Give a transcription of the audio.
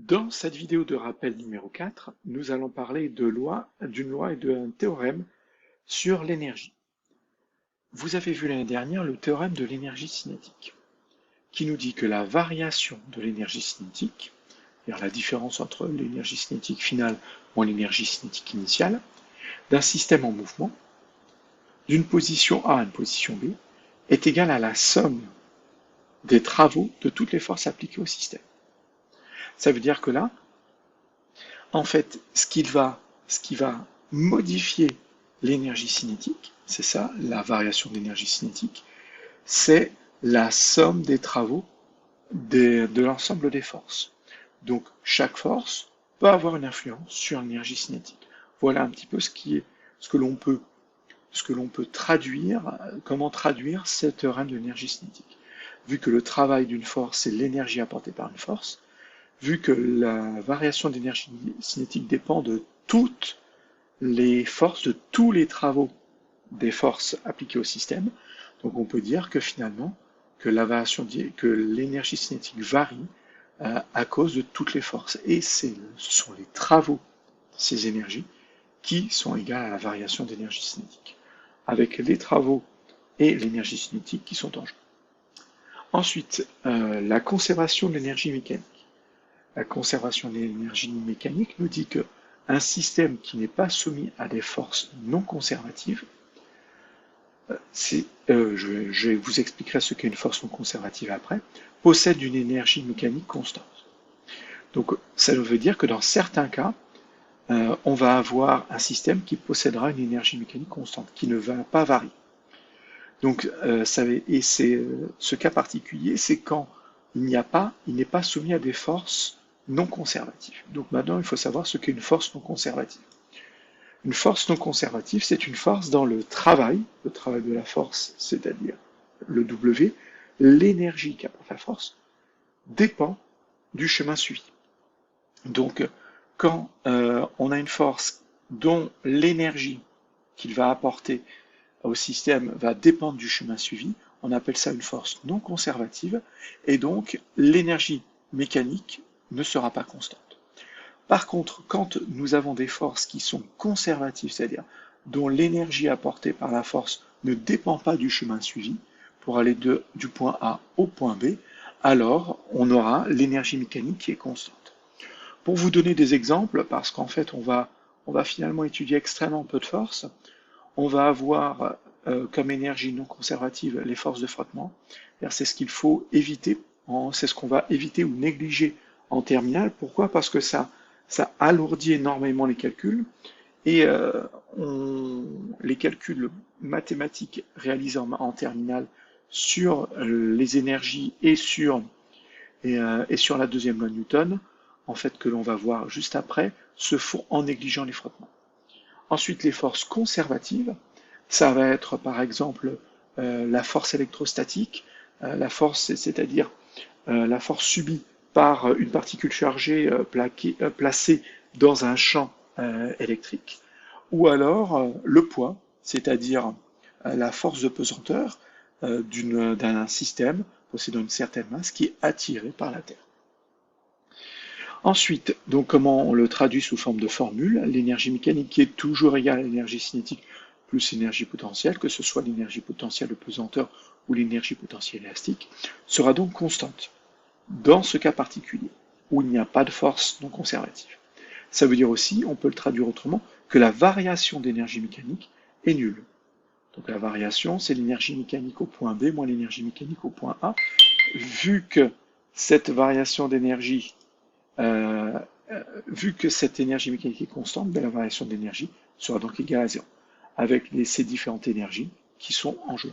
Dans cette vidéo de rappel numéro 4, nous allons parler d'une loi et d'un théorème sur l'énergie. Vous avez vu l'année dernière le théorème de l'énergie cinétique, qui nous dit que la variation de l'énergie cinétique, c'est-à-dire la différence entre l'énergie cinétique finale moins l'énergie cinétique initiale, d'un système en mouvement, d'une position A à une position B, est égale à la somme des travaux de toutes les forces appliquées au système. Ça veut dire que là, en fait, ce qui va modifier l'énergie cinétique, c'est ça, la variation d'énergie cinétique, c'est la somme des travaux de l'ensemble des forces. Donc, chaque force peut avoir une influence sur l'énergie cinétique. Voilà un petit peu ce que l'on peut traduire, comment traduire ce théorème de l'énergie cinétique. Vu que le travail d'une force, c'est l'énergie apportée par une force, vu que la variation d'énergie cinétique dépend de toutes les forces, de tous les travaux des forces appliquées au système, donc on peut dire que finalement, que l'énergie cinétique varie à cause de toutes les forces. Et ce sont les travaux de ces énergies qui sont égales à la variation d'énergie cinétique, avec les travaux et l'énergie cinétique qui sont en jeu. Ensuite, la conservation de l'énergie mécanique. La conservation de l'énergie mécanique nous dit qu'un système qui n'est pas soumis à des forces non conservatives, je vous expliquerai ce qu'est une force non conservative après, possède une énergie mécanique constante. Donc ça veut dire que dans certains cas, on va avoir un système qui possédera une énergie mécanique constante, qui ne va pas varier. Donc, ce cas particulier, c'est quand il n'est pas soumis à des forces non conservatives. Donc maintenant, il faut savoir ce qu'est une force non conservative. Une force non conservative, c'est une force dans le travail de la force, c'est-à-dire le W, l'énergie qu'apporte la force, dépend du chemin suivi. Donc, quand on a une force dont l'énergie qu'il va apporter au système va dépendre du chemin suivi, on appelle ça une force non conservative, et donc l'énergie mécanique ne sera pas constante. Par contre, quand nous avons des forces qui sont conservatives, c'est-à-dire dont l'énergie apportée par la force ne dépend pas du chemin suivi, pour aller du point A au point B, alors on aura l'énergie mécanique qui est constante. Pour vous donner des exemples, parce qu'en fait on va finalement étudier extrêmement peu de forces, on va avoir comme énergie non conservative les forces de frottement. C'est ce qu'il faut éviter, c'est ce qu'on va éviter ou négliger en terminale. Pourquoi? Parce que ça alourdit énormément les calculs et les calculs mathématiques réalisés en terminale sur les énergies et sur la deuxième loi de Newton, en fait que l'on va voir juste après, se font en négligeant les frottements. Ensuite, les forces conservatives, ça va être par exemple la force électrostatique, la force, c'est-à-dire la force subie par une particule chargée placée dans un champ électrique, ou alors le poids, c'est-à-dire la force de pesanteur d'un système possédant une certaine masse qui est attiré par la Terre. Ensuite, donc comment on le traduit sous forme de formule? L'énergie mécanique qui est toujours égale à l'énergie cinétique plus l'énergie potentielle, que ce soit l'énergie potentielle de pesanteur ou l'énergie potentielle élastique, sera donc constante dans ce cas particulier, où il n'y a pas de force non conservative. Ça veut dire aussi, on peut le traduire autrement, que la variation d'énergie mécanique est nulle. Donc la variation, c'est l'énergie mécanique au point B moins l'énergie mécanique au point A. Vu que cette variation d'énergie vu que cette énergie mécanique est constante, la variation d'énergie sera donc égale à 0, avec ces différentes énergies qui sont en jeu.